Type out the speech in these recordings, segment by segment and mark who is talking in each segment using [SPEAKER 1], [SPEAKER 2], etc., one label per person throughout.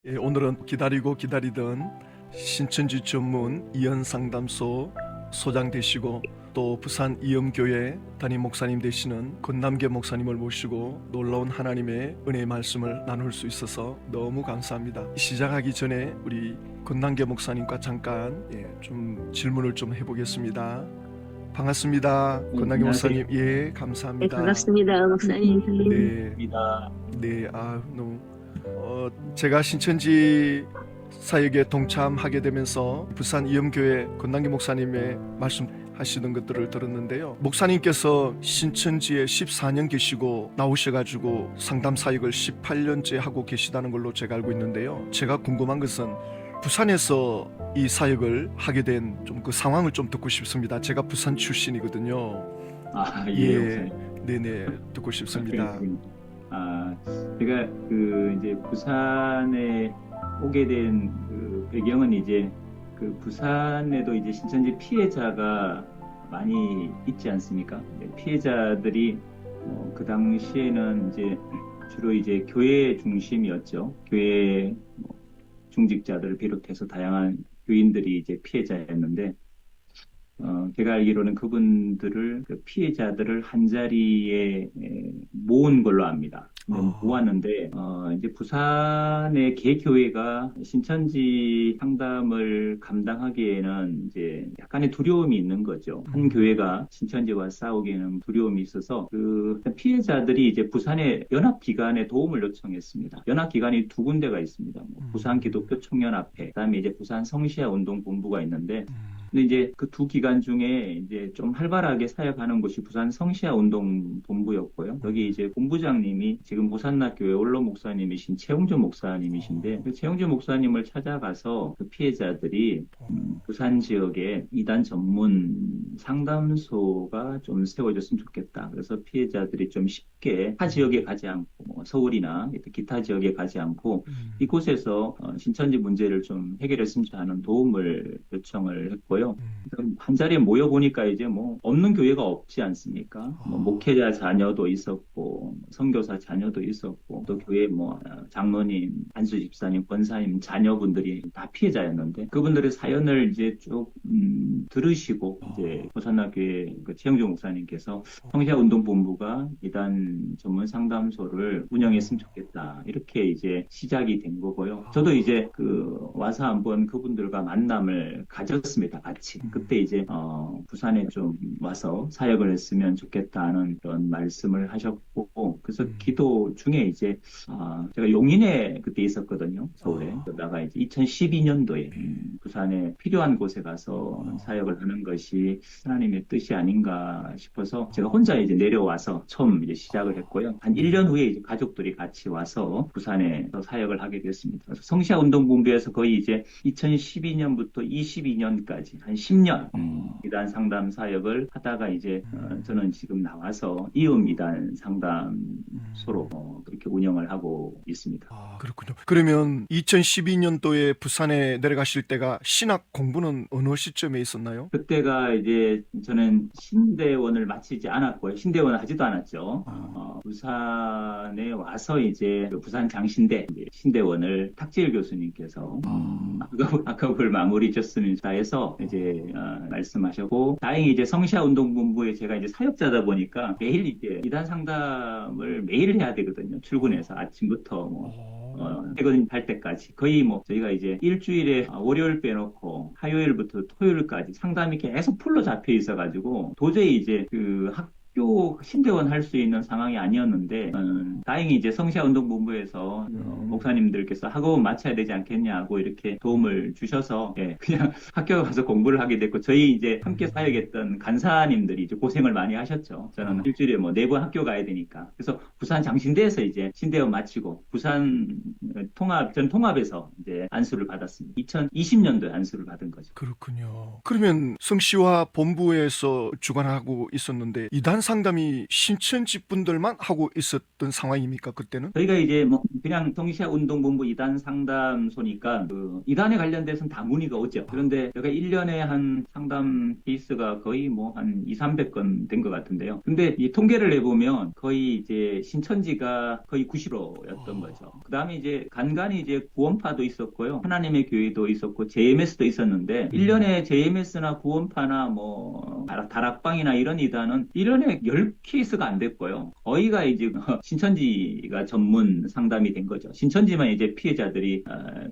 [SPEAKER 1] 예, 오늘은 기다리고 기다리던 신천지 전문 이현상담소 소장 되시고 또 부산 이음교회 담임 목사님 되시는 권남계 목사님을 모시고 놀라운 하나님의 은혜의 말씀을 나눌 수 있어서 너무 감사합니다. 시작하기 전에 우리 권남계 목사님과 잠깐 좀 질문을 좀 해보겠습니다. 반갑습니다. 권남계 목사님. 예,
[SPEAKER 2] 네,
[SPEAKER 1] 감사합니다.
[SPEAKER 2] 반갑습니다, 목사님.
[SPEAKER 1] 네, 네, 너무 제가 신천지 사역에 동참하게 되면서 부산 이음교회 권남기 목사님의 말씀하시는 것들을 들었는데요. 목사님께서 신천지에 14년 계시고 나오셔가지고 상담 사역을 18년째 하고 계시다는 걸로 제가 알고 있는데요. 제가 궁금한 것은 부산에서 이 사역을 하게 된 좀 그 상황을 좀 듣고 싶습니다. 제가 부산 출신이거든요.
[SPEAKER 3] 예,
[SPEAKER 1] 예,
[SPEAKER 3] 목사님.
[SPEAKER 1] 네네, 듣고 싶습니다.
[SPEAKER 3] 제가 이제 부산에 오게 된 그 배경은 이제 그 부산에도 이제 신천지 피해자가 많이 있지 않습니까? 피해자들이 그 당시에는 이제 주로 이제 교회 중심이었죠. 교회 중직자들을 비롯해서 다양한 교인들이 이제 피해자였는데, 제가 알기로는 그분들을, 그 피해자들을 한 자리에 모은 걸로 압니다. 모았는데, 이제 부산의 개교회가 신천지 상담을 감당하기에는 이제 약간의 두려움이 있는 거죠. 한 교회가 신천지와 싸우기에는 두려움이 있어서 그 피해자들이 이제 부산의 연합기관에 도움을 요청했습니다. 연합기관이 두 군데가 있습니다. 부산 기독교 청년합회, 그다음에 이제 부산 성시아 운동본부가 있는데, 근데 이제 그 두 기관 중에 이제 좀 활발하게 사역하는 곳이 부산 성시아 운동본부였고요. 여기 이제 본부장님이 지금 호산나교회 원로 목사님이신 최홍주 목사님이신데, 그 최홍주 목사님을 찾아가서 그 피해자들이 부산 지역에 이단 전문 상담소가 좀 세워졌으면 좋겠다. 그래서 피해자들이 좀 쉽게 타 지역에 가지 않고 서울이나 기타 지역에 가지 않고 이곳에서 신천지 문제를 좀 해결했으면 하는 도움을 요청을 했고요. 한 자리에 모여 보니까 이제 없는 교회가 없지 않습니까? 목회자 자녀도 있었고 선교사 자녀도 있었고 또 교회 장로님, 안수 집사님, 권사님 자녀분들이 다 피해자였는데 그분들의 사연을 이제 쭉 들으시고 이제 호산나교회 그 최영주 목사님께서 성시아 운동본부가 이단 전문 상담소를 운영했으면 좋겠다 이렇게 이제 시작이 된 거고요. 저도 이제 와서 한번 그분들과 만남을 가졌습니다. 같이. 그때 이제 부산에 좀 와서 사역을 했으면 좋겠다는 그런 말씀을 하셨고, 그래서 기도 중에 이제 제가 용인에 그때 있었거든요. 서울에. 그러다가 이제 2012년도에 부산에 필요한 곳에 가서 사역을 하는 것이 하나님의 뜻이 아닌가 싶어서 제가 혼자 이제 내려와서 처음 이제 시작을 했고요. 한 1년 후에 이제 가족들이 같이 와서 부산에서 사역을 하게 됐습니다. 그래서 성시아 운동본부에서 거의 이제 2012년부터 22년까지 한 10년 이단 상담 사역을 하다가 이제 저는 지금 나와서 이음 이단 상담소로 그렇게 운영을 하고 있습니다.
[SPEAKER 1] 그렇군요. 그러면 2012년도에 부산에 내려가실 때가 신학 공부는 어느 시점에 있었나요?
[SPEAKER 3] 그때가 이제 저는 신대원을 마치지 않았고요. 신대원을 하지도 않았죠. 부산에 와서 이제 부산 장신대 신대원을 탁지일 교수님께서 학업을 마무리 졌습니다 해서 이제 말씀하셨고, 다행히 이제 성시아 운동본부에 제가 이제 사역자다 보니까 매일 이제 이단 상담을 매일 해야 되거든요. 출근해서 아침부터 퇴근할 때까지 거의 저희가 이제 일주일에 월요일 빼놓고 화요일부터 토요일까지 상담이 계속 풀로 잡혀 있어가지고 도저히 이제 학교 신대원 할 수 있는 상황이 아니었는데 다행히 이제 성시아 운동본부에서 목사님들께서 학업은 마쳐야 되지 않겠냐고 이렇게 도움을 주셔서 그냥 학교 가서 공부를 하게 됐고, 저희 이제 함께 사역했던 간사님들이 이제 고생을 많이 하셨죠. 저는 일주일에 4번 학교 가야 되니까. 그래서 부산 장신대에서 이제 신대원 마치고 부산 전 통합에서 이제 안수를 받았습니다. 2020년도에 안수를 받은 거죠.
[SPEAKER 1] 그렇군요. 그러면 성시와 본부에서 주관하고 있었는데 이단 이단 상담이 신천지 분들만 하고 있었던 상황입니까 그때는?
[SPEAKER 3] 저희가 이제 뭐 그냥 성시아 운동본부 이단 상담소니까 그 이단에 관련돼서는 다 문의가 오죠. 그런데 제가 1년에 한 상담 케이스가 거의 뭐 한 2, 300건 된 것 같은데요. 근데 이 통계를 내보면 거의 이제 신천지가 거의 90%였던 거죠. 그다음에 이제 간간히 이제 구원파도 있었고요. 하나님의 교회도 있었고 JMS도 있었는데 1년에 JMS나 구원파나 뭐 다락방이나 이런 이단은 1년에 10케이스가 안 됐고요. 거의가 이제 신천지가 전문 상담이 된 거죠. 신천지만 이제 피해자들이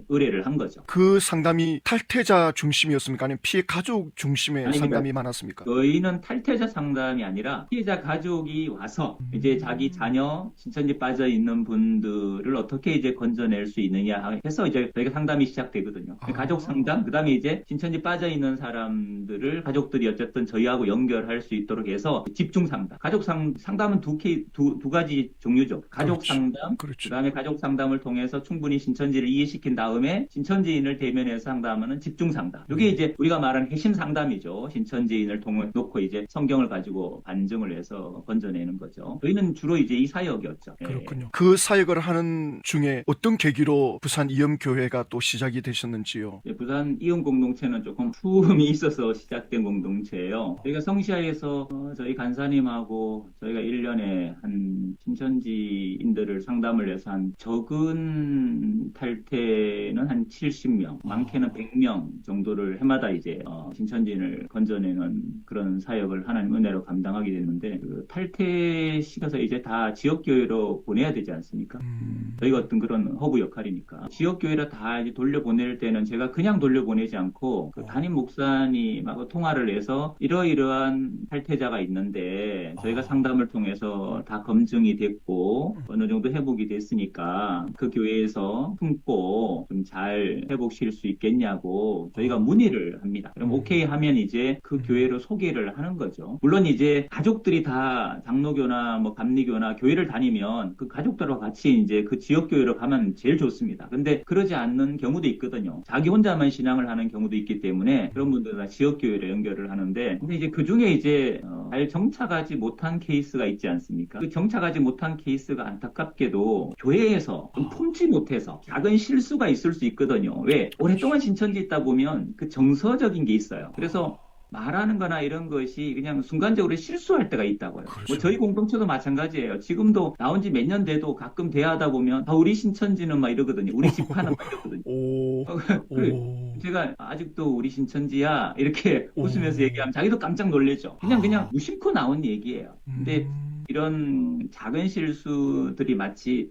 [SPEAKER 3] 의뢰를 한 거죠.
[SPEAKER 1] 그 상담이 탈퇴자 중심이었습니까? 아니면 피해 가족 중심의
[SPEAKER 3] 아니, 그러니까
[SPEAKER 1] 상담이 많았습니까?
[SPEAKER 3] 저희는 탈퇴자 상담이 아니라 피해자 가족이 와서 이제 자기 자녀 신천지 빠져 있는 분들을 어떻게 이제 건져낼 수 있느냐 해서 이제 저희가 상담이 시작되거든요. 가족 상담, 그다음에 이제 신천지 빠져 있는 사람들을 가족들이 어쨌든 저희하고 연결할 수 있도록 해서 집중 상담. 가족 상담은 두 가지 종류죠. 가족
[SPEAKER 1] 그렇죠.
[SPEAKER 3] 상담,
[SPEAKER 1] 그렇죠.
[SPEAKER 3] 그다음에 가족 상담을 통해서 충분히 신천지를 이해시킨 다음에 신천지인을 대면해서 상담하는 집중 상담. 이게 이제 우리가 말하는 핵심 상담이죠. 신천지인을 놓고 이제 성경을 가지고 반증을 해서 건져내는 거죠. 저희는 주로 이제 이 사역이었죠. 예.
[SPEAKER 1] 그렇군요. 그 사역을 하는 중에 어떤 계기로 부산 이음교회가 또 시작이 되셨는지요?
[SPEAKER 3] 예, 부산 이음 공동체는 조금 품이 있어서 시작된 공동체예요. 저희가 성시아에서 저희 간사님하고 저희가 1년에 한 신천지인들을 상담을 해서 한 적은 탈퇴는 한 70명, 많게는 100명 정도를 해마다 이제 신천지인을 건져내는 그런 사역을 하나님 은혜로 감당하게 됐는데 그 탈퇴 시켜서 이제 다 지역교회로 보내야 되지 않습니까? 저희가 어떤 그런 허브 역할이니까 지역교회로 다 이제 돌려보낼 때는 제가 그냥 돌려보내지 않고 그 담임 목사님하고 통화를 해서 이러이러한 탈퇴자가 있는데 저희가 상담을 통해서 다 검증이 됐고 어느 정도 회복이 됐으니까 그 교회에서 품고 좀 잘 회복시킬 수 있겠냐고 저희가 문의를 합니다. 그럼 오케이 하면 이제 그 교회로 소개를 하는 거죠. 물론 이제 가족들이 다 장로교나 뭐 감리교나 교회를 다니면 그 가족들과 같이 이제 그 지역교회로 가면 제일 좋습니다. 근데 그러지 않는 경우도 있거든요. 자기 혼자만 신앙을 하는 경우도 있기 때문에 그런 분들은 다 지역교회로 연결을 하는데 근데 이제 그 중에 이제 잘 정착하지 못한 케이스가 있지 않습니까? 그 정착하지 못한 케이스가 안타깝게도 교회에서 좀 품지 못해서 작은 실수가 있을 수 있거든요. 왜? 오랫동안 신천지 있다 보면 그 정서적인 게 있어요. 그래서 말하는 거나 이런 것이 그냥 순간적으로 실수할 때가 있다고요.
[SPEAKER 1] 그렇죠.
[SPEAKER 3] 뭐 저희 공동체도 마찬가지예요. 지금도 나온 지 몇 년 돼도 가끔 대화하다 보면 우리 신천지는 막 이러거든요. 우리 집화는 막 이러거든요.
[SPEAKER 1] 오, 오,
[SPEAKER 3] 제가 아직도 우리 신천지야 이렇게
[SPEAKER 1] 오.
[SPEAKER 3] 웃으면서 얘기하면 자기도 깜짝 놀래죠. 그냥 무심코 나온 얘기예요. 근데 이런 작은 실수들이 마치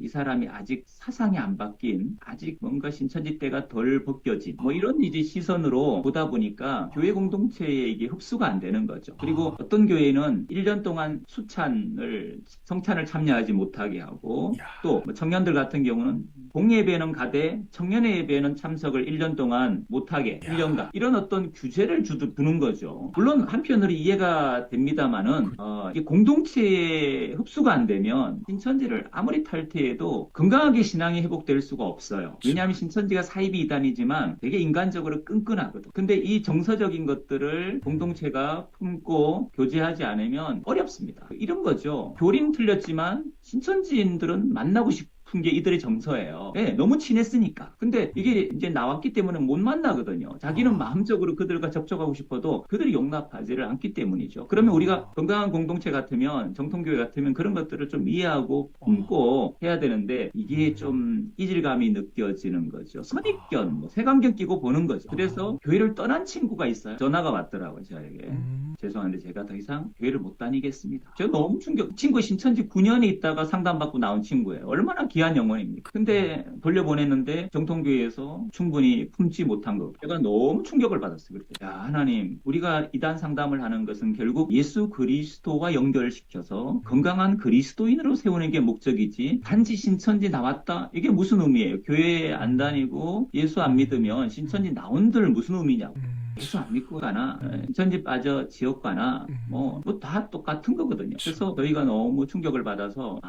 [SPEAKER 3] 이 사람이 아직 사상이 안 바뀐, 아직 뭔가 신천지 때가 덜 벗겨진, 뭐 이런 이제 시선으로 보다 보니까 교회 공동체에 이게 흡수가 안 되는 거죠. 그리고 어떤 교회는 1년 동안 성찬을 참여하지 못하게 하고, 또 뭐 청년들 같은 경우는 공예배는 가되 청년회 예배는 참석을 1년 동안 못하게 1년간 이런 어떤 규제를 두는 거죠. 물론 한편으로 이해가 됩니다만은 이 공동체에 흡수가 안 되면 신천지를 아무리 탈퇴해도 건강하게 신앙이 회복될 수가 없어요. 왜냐하면 신천지가 사이비 이단이지만 되게 인간적으로 끈끈하거든. 근데 이 정서적인 것들을 공동체가 품고 교제하지 않으면 어렵습니다. 이런 거죠. 교리는 틀렸지만 신천지인들은 만나고 싶은 게 이들의 정서예요. 네, 너무 친했으니까. 근데 이게 이제 나왔기 때문에 못 만나거든요. 자기는 마음적으로 그들과 접촉하고 싶어도 그들이 용납하지를 않기 때문이죠. 그러면 우리가 건강한 공동체 같으면, 정통교회 같으면 그런 것들을 좀 이해하고 품고 해야 되는데 이게 좀 이질감이 느껴지는 거죠. 선입견, 뭐 색안경 끼고 보는 거죠. 그래서 교회를 떠난 친구가 있어요. 전화가 왔더라고요, 저에게. 죄송한데 제가 더 이상 교회를 못 다니겠습니다. 제가 너무 친구 신천지 9년에 있다가 상담받고 나온 친구예요. 얼마나 귀한 영혼입니까? 근데 돌려보냈는데 정통교회에서 충분히 품지 못한 거. 제가 너무 충격을 받았어요. 그때. 야, 하나님, 우리가 이단 상담을 하는 것은 결국 예수 그리스도와 연결시켜서 건강한 그리스도인으로 세우는 게 목적이지 단지 신천지 나왔다? 이게 무슨 의미예요? 교회 안 다니고 예수 안 믿으면 신천지 나온들 무슨 의미냐고. 예수 안 믿고 가나 신천지 빠져 지옥 가나 뭐 다 똑같은 거거든요. 그래서 저희가 너무 충격을 받아서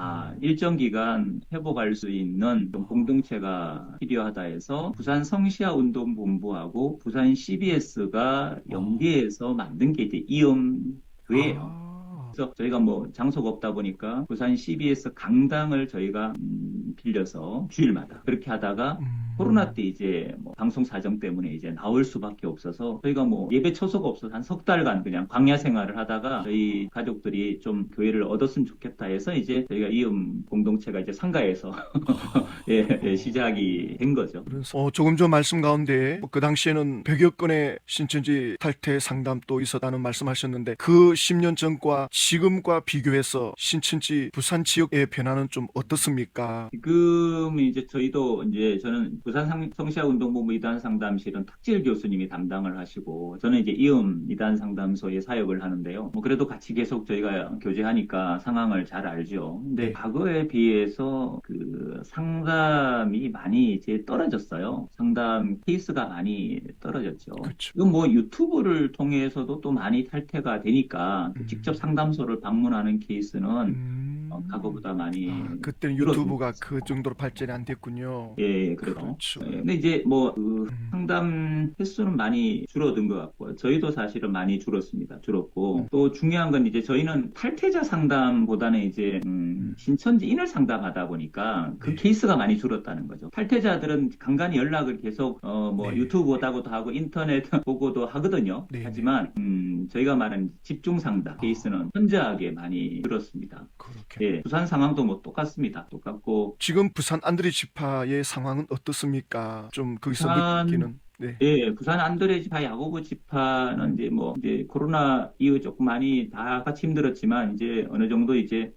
[SPEAKER 3] 일정 기간 회복할 수 있는 공동체가 필요하다 해서 부산 성시아 운동본부하고 부산 CBS가 연계해서 만든 게 이제 이음 교회예요. 그래서 저희가 뭐 장소가 없다 보니까 부산 CBS 강당을 저희가 빌려서 주일마다 그렇게 하다가 코로나 때 이제 뭐 방송 사정 때문에 이제 나올 수밖에 없어서 저희가 뭐 예배 처소가 없어서 한 석 달간 그냥 광야 생활을 하다가 저희 가족들이 좀 교회를 얻었으면 좋겠다 해서 이제 저희가 이음 공동체가 이제 상가에서 예, 시작이 된 거죠.
[SPEAKER 1] 그래서 조금 전 말씀 가운데 그 당시에는 100여 건의 신천지 탈퇴 상담도 있었다는 말씀하셨는데 그 10년 전과 지금과 비교해서 신천지 부산 지역의 변화는 좀 어떻습니까?
[SPEAKER 3] 지금 이제 저희도 이제 저는 부산 성시아 운동본부 이단 상담실은 탁질 교수님이 담당을 하시고 저는 이제 이음 이단 상담소에 사역을 하는데요. 뭐 그래도 같이 계속 저희가 교제하니까 상황을 잘 알죠. 근데
[SPEAKER 1] 네.
[SPEAKER 3] 과거에 비해서 그 상담이 많이 이제 떨어졌어요. 상담 케이스가 많이 떨어졌죠.
[SPEAKER 1] 그렇죠.
[SPEAKER 3] 이건 뭐 유튜브를 통해서도 또 많이 탈퇴가 되니까 직접 상담소를 방문하는 케이스는 과거보다 많이
[SPEAKER 1] 그때는
[SPEAKER 3] 줄었습니다.
[SPEAKER 1] 유튜브가 그 정도로 발전이 안 됐군요.
[SPEAKER 3] 예, 그렇죠.
[SPEAKER 1] 그렇죠.
[SPEAKER 3] 예, 근데 이제 뭐 그 상담 횟수는 많이 줄어든 것 같고요. 저희도 사실은 많이 줄었습니다. 줄었고 또 중요한 건 이제 저희는 탈퇴자 상담보다는 이제 신천지인을 상담하다 보니까 그
[SPEAKER 1] 네.
[SPEAKER 3] 케이스가 많이 줄었다는 거죠. 탈퇴자들은 간간히 연락을 계속 뭐
[SPEAKER 1] 네.
[SPEAKER 3] 유튜브 보다고도 하고 인터넷 보고도 하거든요.
[SPEAKER 1] 네,
[SPEAKER 3] 하지만 저희가 말하는 집중 상담 케이스는 현저하게 많이 줄었습니다.
[SPEAKER 1] 그렇게.
[SPEAKER 3] 예, 부산 상황도 뭐 똑같습니다. 똑같고
[SPEAKER 1] 지금 부산 안드레 지파의 상황은 어떻습니까? 좀 거기서
[SPEAKER 3] 부산
[SPEAKER 1] 느끼는. 네.
[SPEAKER 3] 예, 부산 안드레 지파, 야고보 지파는 이제 뭐, 이제 코로나 이후 조금 많이 다 같이 힘들었지만, 이제 어느 정도 이제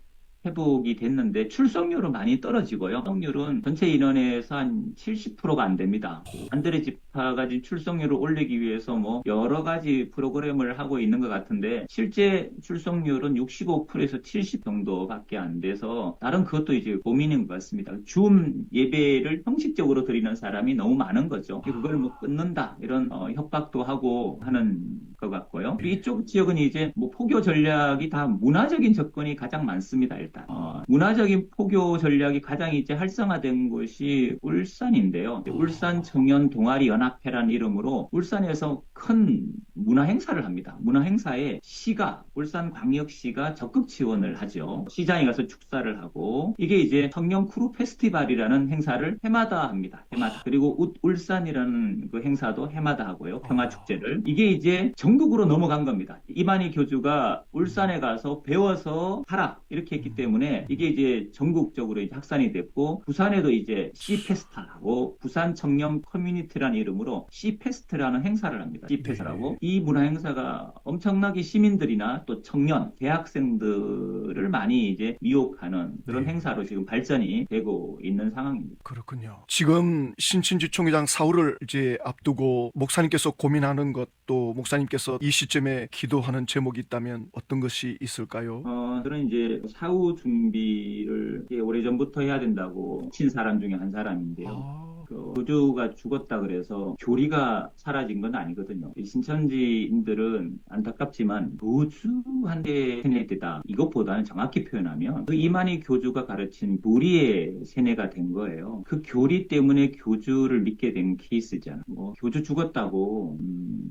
[SPEAKER 3] 회복이 됐는데, 출석률은 많이 떨어지고요. 출석률은 전체 인원에서 한 70%가 안 됩니다. 안드레 지파가 지금 출석률을 올리기 위해서 뭐, 여러 가지 프로그램을 하고 있는 것 같은데, 실제 출석률은 65%에서 70 정도밖에 안 돼서, 나름 그것도 이제 고민인 것 같습니다. 줌 예배를 형식적으로 드리는 사람이 너무 많은 거죠. 그걸 뭐 끊는다, 이런 협박도 하고 하는 것 같고요. 이쪽 지역은 이제 뭐 포교 전략이 다 문화적인 접근이 가장 많습니다. 일단 문화적인 포교 전략이 가장 이제 활성화된 곳이 울산인데요. 울산 청년 동아리 연합회라는 이름으로 울산에서 큰 문화 행사를 합니다. 문화 행사에 시가 울산광역시가 적극 지원을 하죠. 시장에 가서 축사를 하고 이게 이제 청년 크루 페스티벌이라는 행사를 해마다 합니다. 해마다. 그리고 울산이라는 그 행사도 해마다 하고요. 평화축제를. 이게 이제 전국으로 넘어간 겁니다. 이만희 교주가 울산에 가서 배워서 하라 이렇게 했기 때문에 이게 이제 전국적으로 이제 확산이 됐고 부산에도 이제 시페스타라고 부산 청년 커뮤니티라는 이름으로 시페스트라는 행사를 합니다. 시페스트라고 이 문화 행사가 엄청나게 시민들이나 또 청년, 대학생들을 많이 이제 미혹하는 그런 행사로 지금 발전이 되고 있는 상황입니다.
[SPEAKER 1] 그렇군요. 지금 신천지 총회장 사후를 이제 앞두고 목사님께서 고민하는 것도 목사님께서 이 시점에 기도하는 제목이 있다면 어떤 것이 있을까요?
[SPEAKER 3] 저는 이제 사후 준비를 오래전부터 해야 된다고 친 사람 중에 한 사람인데요. 교주가 죽었다 그래서 교리가 사라진 건 아니거든요. 신천지인들은 안타깝지만 무주한데 세뇌되다. 이것보다는 정확히 표현하면 그 이만희 교주가 가르친 교리의 세뇌가 된 거예요. 그 교리 때문에 교주를 믿게 된 케이스잖아요. 뭐 교주 죽었다고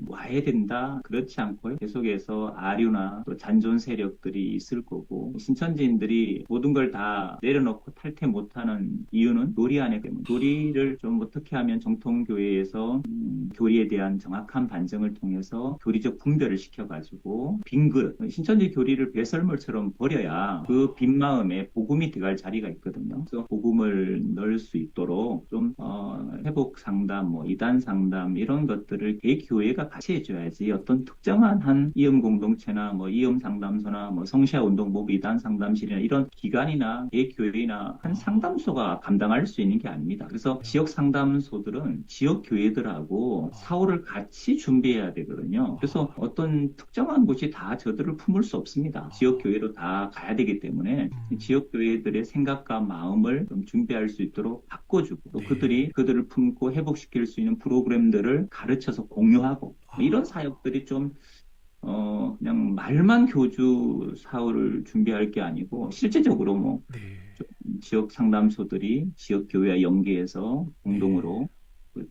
[SPEAKER 3] 와야 된다. 그렇지 않고요. 계속해서 아류나 또 잔존 세력들이 있을 거고 신천지인들이 모든 걸 다 내려놓고 탈퇴 못하는 이유는 교리 안에 때문에 교리를 좀 어떻게 하면 정통교회에서 교리에 대한 정확한 반증을 통해서 교리적 분별을 시켜가지고 빈 그릇, 신천지 교리를 배설물처럼 버려야 그 빈 마음에 복음이 들어갈 자리가 있거든요. 그래서 복음을 넣을 수 있도록 좀 회복 상담, 뭐 이단 상담 이런 것들을 개교회가 같이 해줘야지 어떤 특정한 한 이음 공동체나 뭐 이음 상담소나 뭐 성시아 운동본부 이단 상담실이나 이런 기관이나 개교회나 한 상담소가 감당할 수 있는 게 아닙니다. 그래서 지역 상담소들은 지역 교회들하고 사후를 같이 준비해야 되거든요. 그래서 어떤 특정한 곳이 다 저들을 품을 수 없습니다. 지역 교회로 다 가야 되기 때문에 지역 교회들의 생각과 마음을 좀 준비할 수 있도록 바꿔주고 또 그들을 품고 회복시킬 수 있는 프로그램들을 가르쳐서 공유하고 이런 사역들이 좀 그냥 말만 교주 사후를 준비할 게 아니고 실제적으로 뭐 지역 상담소들이 지역 교회와 연계해서 공동으로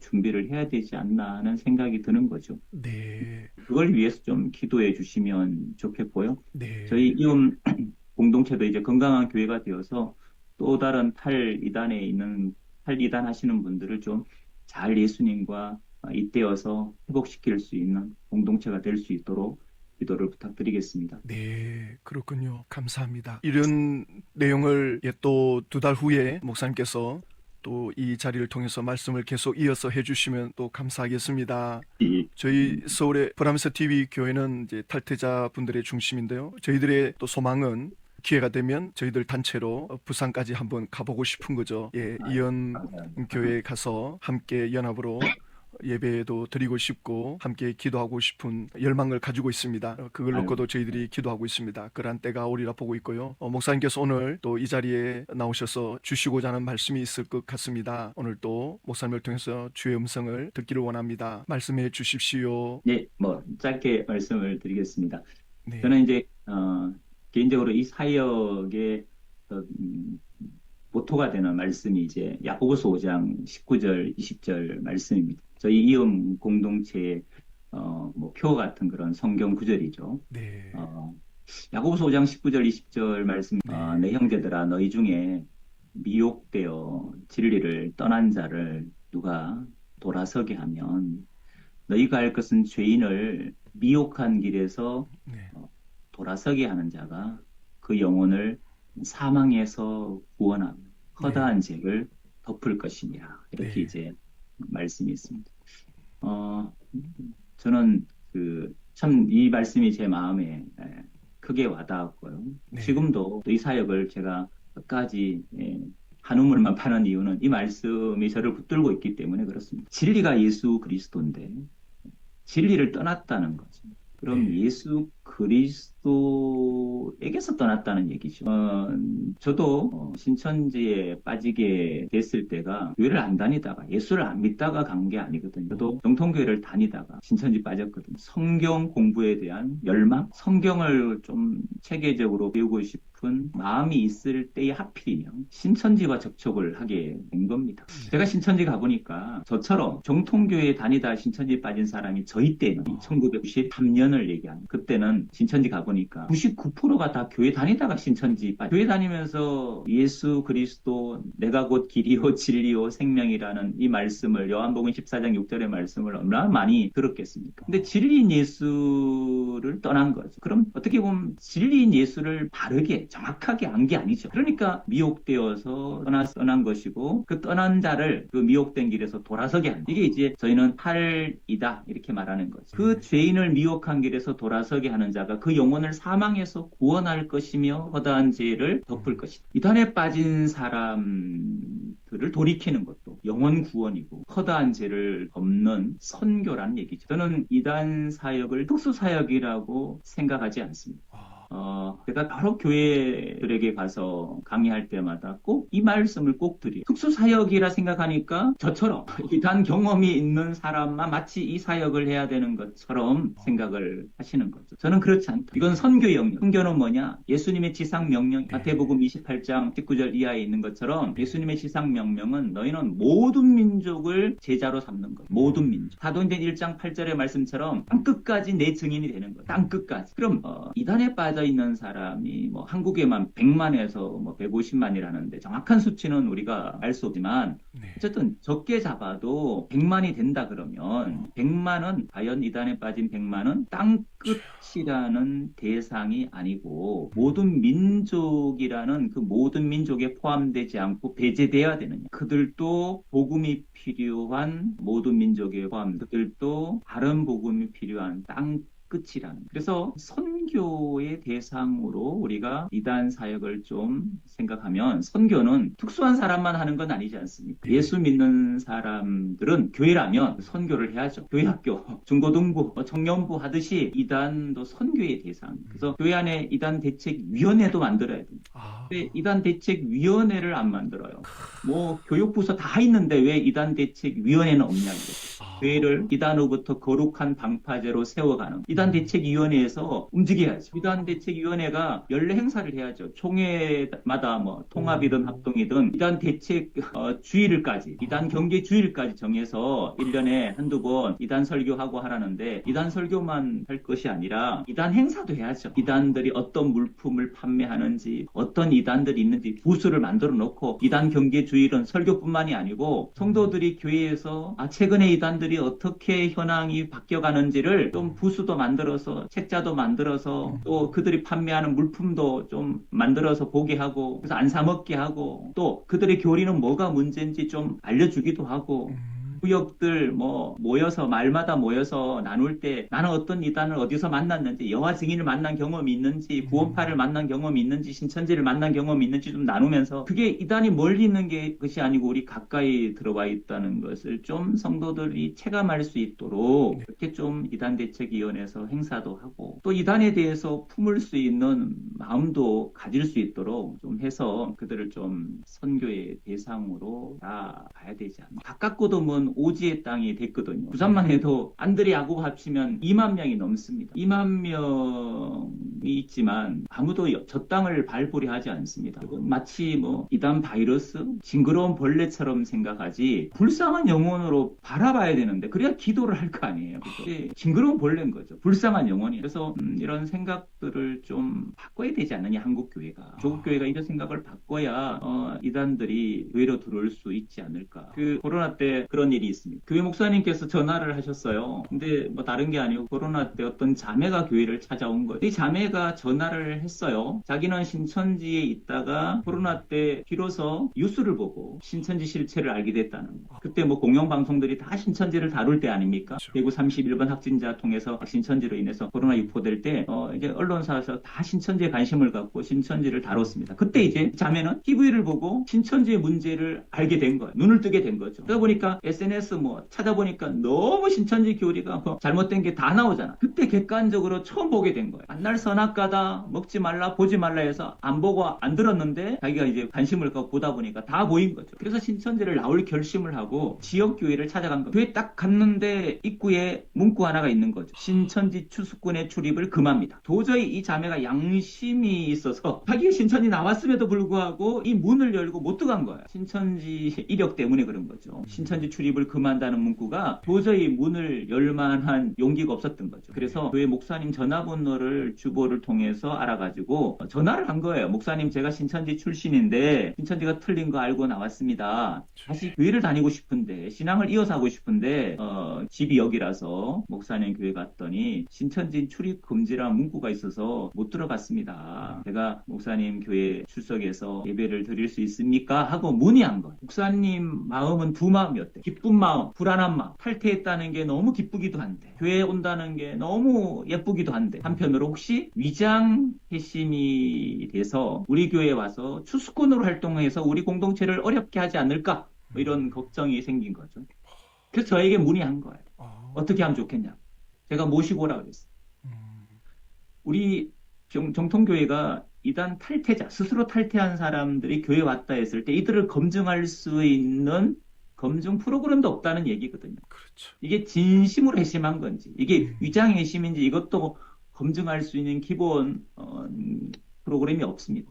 [SPEAKER 3] 준비를 해야 되지 않나 하는 생각이 드는 거죠.
[SPEAKER 1] 네.
[SPEAKER 3] 그걸 위해서 좀 기도해 주시면 좋겠고요.
[SPEAKER 1] 네.
[SPEAKER 3] 저희 이음 공동체도 이제 건강한 교회가 되어서 또 다른 탈이단에 있는 탈이단 하시는 분들을 좀 잘 예수님과 잇대어서 회복시킬 수 있는 공동체가 될 수 있도록 기도를 부탁드리겠습니다.
[SPEAKER 1] 네, 그렇군요. 감사합니다. 이런 내용을 또 2달 후에 목사님께서 또 이 자리를 통해서 말씀을 계속 이어서 해주시면 또 감사하겠습니다. 저희 서울의 브람스 TV 교회는 이제 탈퇴자 분들의 중심인데요. 저희들의 또 소망은 기회가 되면 저희들 단체로 부산까지 한번 가보고 싶은 거죠. 예, 이연 교회에 가서 함께 연합으로 예배도 드리고 싶고 함께 기도하고 싶은 열망을 가지고 있습니다. 그걸 놓고도 저희들이 기도하고 있습니다. 그러한 때가 오리라 보고 있고요. 목사님께서 오늘 또 이 자리에 나오셔서 주시고자 하는 말씀이 있을 것 같습니다. 오늘 또 목사님을 통해서 주의 음성을 듣기를 원합니다. 말씀해 주십시오.
[SPEAKER 3] 네, 뭐 짧게 말씀을 드리겠습니다.
[SPEAKER 1] 네.
[SPEAKER 3] 저는 이제 개인적으로 이 사역의 모토가 되는 말씀이 이제 야고보서 5장 19절, 20절 말씀입니다. 저희 이음 공동체의 뭐 표 같은 그런 성경 구절이죠.
[SPEAKER 1] 네.
[SPEAKER 3] 야고보서 5장 19절, 20절 말씀.
[SPEAKER 1] 네.
[SPEAKER 3] 내 형제들아 너희 중에 미혹되어 진리를 떠난 자를 누가 돌아서게 하면 너희가 할 것은 죄인을 미혹한 길에서
[SPEAKER 1] 네.
[SPEAKER 3] 돌아서게 하는 자가 그 영혼을 사망에서 구원하며 허다한 죄를 덮을 것이니라. 이렇게
[SPEAKER 1] 네.
[SPEAKER 3] 이제 말씀이 있습니다. 저는 참 이 말씀이 제 마음에 크게 와닿았고요.
[SPEAKER 1] 네.
[SPEAKER 3] 지금도 이 사역을 제가 끝까지 한우물만 파는 이유는 이 말씀이 저를 붙들고 있기 때문에 그렇습니다. 진리가 예수 그리스도인데 진리를 떠났다는 거죠. 그럼
[SPEAKER 1] 네.
[SPEAKER 3] 예수 그리스도에게서 떠났다는 얘기죠. 저도 신천지에 빠지게 됐을 때가 교회를 안 다니다가 예수를 안 믿다가 간 게 아니거든요. 저도 정통교회를 다니다가 신천지 빠졌거든요. 성경 공부에 대한 열망, 성경을 좀 체계적으로 배우고 싶은 마음이 있을 때에 하필이면 신천지와 접촉을 하게 된 겁니다. 제가 신천지 가보니까 저처럼 정통교회에 다니다 신천지 빠진 사람이 저희 때는 1993년을 얘기합니다. 그때는 신천지 가보니까 99%가 다 교회 다니다가 신천지 빠져. 교회 다니면서 예수 그리스도 내가 곧 길이요 진리요 생명이라는 이 말씀을 요한복음 14장 6절의 말씀을 얼마나 많이 들었겠습니까? 근데 진리인 예수를 떠난 거죠. 그럼 어떻게 보면 진리인 예수를 바르게 정확하게 안 게 아니죠. 그러니까 미혹되어서 떠난 것이고 그 떠난 자를 그 미혹된 길에서 돌아서게 하는 이게 이제 저희는 탈이다 이렇게 말하는 거죠. 그 죄인을 미혹한 길에서 돌아서게 하는 자가 그 영혼을 사망에서 구원할 것이며 허다한 죄를 덮을 것이다. 이단에 빠진 사람들을 돌이키는 것도 영혼 구원이고 허다한 죄를 덮는 선교라는 얘기죠. 저는 이단 사역을 특수 사역이라고 생각하지 않습니다. 제가 바로 교회들에게 가서 강의할 때마다 꼭 이 말씀을 꼭 드려요. 특수사역이라 생각하니까 저처럼 이단 경험이 있는 사람만 마치 이 사역을 해야 되는 것처럼 생각을 하시는 거죠. 저는 그렇지 않다. 이건 선교 영역. 선교는 뭐냐? 예수님의 지상 명령, 마태복음 28장 19절 이하에 있는 것처럼 예수님의 지상 명령은 너희는 모든 민족을 제자로 삼는 것. 모든 민족. 사도행전 1장 8절의 말씀처럼 땅끝까지 내 증인이 되는 거예요. 땅끝까지. 그럼 이단에 빠져 있는 사람이 뭐 한국에만 100만에서 뭐 150만이라는데 정확한 수치는 우리가 알 수 없지만 어쨌든 적게 잡아도 100만이 된다 그러면 100만은 과연 이단에 빠진 100만은 땅끝이라는 대상이 아니고 모든 민족이라는 그 모든 민족에 포함되지 않고 배제돼야 되느냐. 그들도 복음이 필요한 모든 민족에 포함, 그들도 다른 복음이 필요한 땅 끝이라는. 그래서 선교의 대상으로 우리가 이단 사역을 좀 생각하면 선교는 특수한 사람만 하는 건 아니지 않습니까? 예수 믿는 사람들은 교회라면 선교를 해야죠. 교회 학교, 중고등부, 청년부 하듯이 이단도 선교의 대상. 그래서 교회 안에 이단 대책위원회도 만들어야 됩니다. 근데 이단 대책위원회를 안 만들어요. 뭐 교육부서 다 있는데 왜 이단 대책위원회는 없냐 이거죠. 교회를 이단으로부터 거룩한 방파제로 세워가는 이단대책위원회에서 움직여야죠. 이단대책위원회가 연례 행사를 해야죠. 총회마다 뭐 통합이든 합동이든 이단대책 주일까지, 이단 경계 주일까지 정해서 1년에 한두 번 이단 설교하고 하라는데 이단 설교만 할 것이 아니라 이단 행사도 해야죠. 이단들이 어떤 물품을 판매하는지, 어떤 이단들이 있는지 부스를 만들어 놓고 이단 경계 주일은 설교뿐만이 아니고 성도들이 교회에서 최근에 이단들이 어떻게 현황이 바뀌어가는지를 좀 부스도 만들어서 책자도 만들어서 또 그들이 판매하는 물품도 좀 만들어서 보게 하고 그래서 안 사 먹게 하고 또 그들의 교리는 뭐가 문제인지 좀 알려주기도 하고 구역들 모여서 말마다 모여서 나눌 때 나는 어떤 이단을 어디서 만났는지 여호와 증인을 만난 경험이 있는지 구원파를 만난 경험이 있는지 신천지를 만난 경험이 있는지 좀 나누면서 그게 이단이 멀리 있는 것이 아니고 우리 가까이 들어와 있다는 것을 좀 성도들이 체감할 수 있도록 그렇게 좀 이단대책위원회에서 행사도 하고 또 이단에 대해서 품을 수 있는 마음도 가질 수 있도록 좀 해서 그들을 좀 선교의 대상으로 봐야 되지 않나. 가깝고도 먼 오지의 땅이 됐거든요. 부산만 해도 안드레하고 합치면 2만 명이 넘습니다. 2만 명이 있지만 아무도 저 땅을 발굴이 하지 않습니다. 마치 이단 바이러스, 징그러운 벌레처럼 생각하지 불쌍한 영혼으로 바라봐야 되는데 그래야 기도를 할 거 아니에요. 그죠? 징그러운 벌레인 거죠. 불쌍한 영혼이. 그래서 이런 생각들을 좀 바꿔야 되지 않느냐, 한국교회가. 조국교회가 이런 생각을 바꿔야 이단들이 교회로 들어올 수 있지 않을까. 코로나 때 그런 일이 있습니다. 교회 목사님께서 전화를 하셨어요. 근데 다른 게 아니고 코로나 때 어떤 자매가 교회를 찾아온 거예요. 이 자매가 전화를 했어요. 자기는 신천지에 있다가 코로나 때 비로소 뉴스를 보고 신천지 실체를 알게 됐다는 거. 그때 공영방송들이 다 신천지를 다룰 때 아닙니까? 그렇죠. 대구 31번 확진자 통해서 신천지로 인해서 코로나 유포될 때 이제 언론사에서 다 신천지에 관심을 갖고 신천지를 다뤘습니다. 그때 이제 자매는 TV를 보고 신천지의 문제를 알게 된 거예요. 눈을 뜨게 된 거죠. 그러다 보니까 SNS 찾아보니까 너무 신천지 교리가 잘못된 게 다 나오잖아. 그때 객관적으로 처음 보게 된 거예요. 만날 선악과다, 먹지 말라, 보지 말라 해서 안 보고 안 들었는데 자기가 이제 관심을 갖고 보다 보니까 다 보인 거죠. 그래서 신천지를 나올 결심을 하고 지역교회를 찾아간 거예요. 교회 딱 갔는데 입구에 문구 하나가 있는 거죠. 신천지 추수꾼의 출입을 금합니다. 도저히 이 자매가 양심이 있어서 자기가 신천지 나왔음에도 불구하고 이 문을 열고 못 들어간 거예요. 신천지 이력 때문에 그런 거죠. 신천지 출입을 금한다는 문구가 도저히 문을 열만한 용기가 없었던 거죠. 그래서 교회 목사님 전화번호를 주보를 통해서 알아가지고 전화를 한 거예요. 목사님, 제가 신천지 출신인데 신천지가 틀린 거 알고 나왔습니다. 다시 교회를 다니고 싶은데 신앙을 이어서 하고 싶은데 집이 여기라서 목사님 교회 갔더니 신천지 출입 금지라는 문구가 있어서 못 들어갔습니다. 제가 목사님 교회 출석해서 예배를 드릴 수 있습니까? 하고 문의한 거예요. 목사님 마음은 두 마음이었대. 기쁜 마음, 불안한 마음. 탈퇴했다는 게 너무 기쁘기도 한데 교회에 온다는 게 너무 예쁘기도 한데 한편으로 혹시 위장 회심이 돼서 우리 교회에 와서 추수꾼으로 활동해서 우리 공동체를 어렵게 하지 않을까? 이런 걱정이 생긴 거죠. 그래서 저에게 문의한 거예요. 어떻게 하면 좋겠냐? 제가 모시고 오라 그랬어요. 우리 정통교회가 이단 탈퇴자, 스스로 탈퇴한 사람들이 교회에 왔다 했을 때 이들을 검증할 수 있는 검증 프로그램도 없다는 얘기거든요.
[SPEAKER 1] 그렇죠.
[SPEAKER 3] 이게 진심으로 회심한 건지, 이게 위장 회심인지 이것도 검증할 수 있는 기본 프로그램이 없습니다.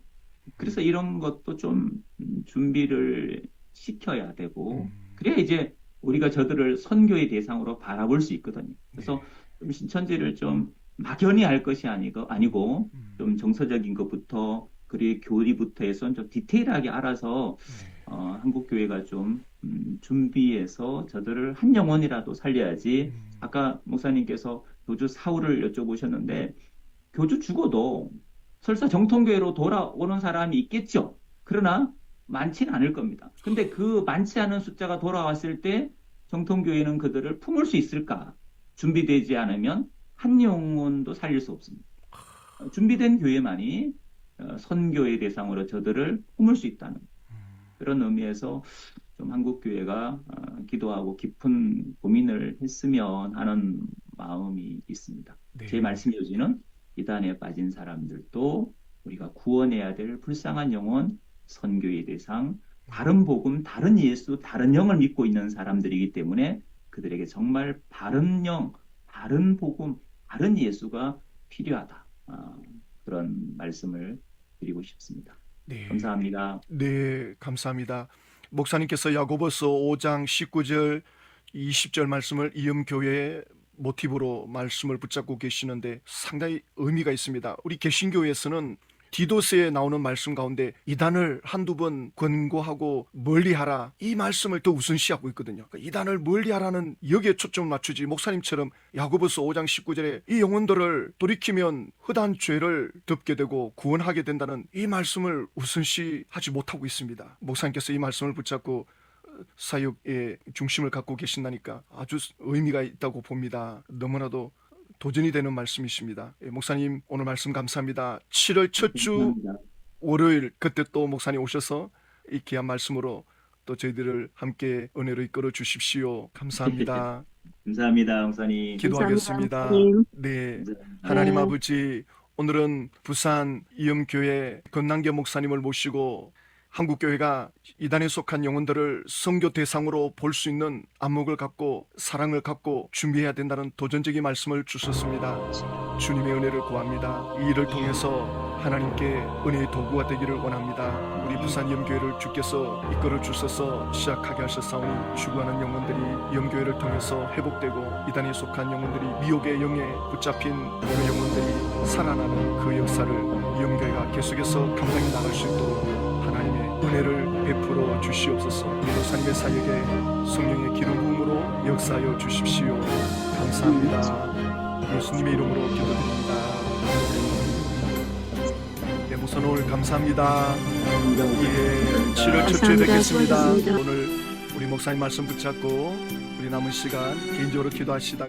[SPEAKER 3] 그래서 이런 것도 좀 준비를 시켜야 되고, 그래야 이제 우리가 저들을 선교의 대상으로 바라볼 수 있거든요. 그래서 좀 신천지를 좀 막연히 할 것이 아니고 좀 정서적인 것부터 그리고 교리부터 해서 좀 디테일하게 알아서 한국교회가 좀 준비해서 저들을 한 영혼이라도 살려야지. 아까 목사님께서 교주 사후를 여쭤보셨는데 교주 죽어도 설사 정통교회로 돌아오는 사람이 있겠죠. 그러나 많지는 않을 겁니다. 근데 그 많지 않은 숫자가 돌아왔을 때 정통교회는 그들을 품을 수 있을까? 준비되지 않으면 한 영혼도 살릴 수 없습니다. 준비된 교회만이 선교의 대상으로 저들을 품을 수 있다는 그런 의미에서 좀 한국교회가 기도하고 깊은 고민을 했으면 하는 마음이 있습니다.
[SPEAKER 1] 네.
[SPEAKER 3] 제 말씀 요지는 이단에 빠진 사람들도 우리가 구원해야 될 불쌍한 영혼, 선교의 대상, 다른 복음, 다른 예수, 다른 영을 믿고 있는 사람들이기 때문에 그들에게 정말 바른 영, 바른 복음, 바른 예수가 필요하다. 그런 말씀을 드리고 싶습니다.
[SPEAKER 1] 네.
[SPEAKER 3] 감사합니다.
[SPEAKER 1] 네, 감사합니다. 목사님께서 야고보서 5장 19절, 20절 말씀을 이음교회의 모티브로 말씀을 붙잡고 계시는데 상당히 의미가 있습니다. 우리 개신교에서는 디도스에 나오는 말씀 가운데 이단을 한두 번 권고하고 멀리하라, 이 말씀을 더 우선시하고 있거든요. 이단을 멀리하라는 여기에 초점을 맞추지, 목사님처럼 야고보서 5장 19절에 이 영혼들을 돌이키면 허다한 죄를 덮게 되고 구원하게 된다는 이 말씀을 우선시하지 못하고 있습니다. 목사님께서 이 말씀을 붙잡고 사역의 중심을 갖고 계신다니까 아주 의미가 있다고 봅니다. 너무나도 도전이 되는 말씀이십니다. 목사님 오늘 말씀 감사합니다. 7월 첫 주
[SPEAKER 3] 감사합니다.
[SPEAKER 1] 월요일 그때 또 목사님 오셔서 이 귀한 말씀으로 또 저희들을 함께 은혜로 이끌어 주십시오. 감사합니다.
[SPEAKER 3] 감사합니다, 목사님.
[SPEAKER 1] 기도하겠습니다.
[SPEAKER 2] 목사님.
[SPEAKER 1] 네,
[SPEAKER 3] 감사합니다.
[SPEAKER 1] 하나님
[SPEAKER 2] 네.
[SPEAKER 1] 아버지, 오늘은 부산 이음교회 건남계 목사님을 모시고 한국교회가 이단에 속한 영혼들을 선교 대상으로 볼 수 있는 안목을 갖고 사랑을 갖고 준비해야 된다는 도전적인 말씀을 주셨습니다. 주님의 은혜를 구합니다. 이 일을 통해서 하나님께 은혜의 도구가 되기를 원합니다. 우리 부산 이음교회를 주께서 이끌어 주셔서 시작하게 하셨사오니 죽어가는 영혼들이 이음교회를 통해서 회복되고 이단에 속한 영혼들이 미혹의 영에 붙잡힌 그 영혼들이 살아나는 그 역사를 이음교회가 계속해서 감당해 나갈 수 있도록 하나님의 은혜를 베풀어 주시옵소서. 목사님의 사역에 성령의 기름 부음으로 역사하여 주십시오. 감사합니다. 예수님의 이름으로 기도드립니다. 네, 목사님 오늘 감사합니다. 예, 7월 첫 주에 뵙겠습니다.
[SPEAKER 2] 수고하셨습니다.
[SPEAKER 1] 오늘 우리 목사님 말씀 붙잡고 우리 남은 시간 개인적으로 기도하시다.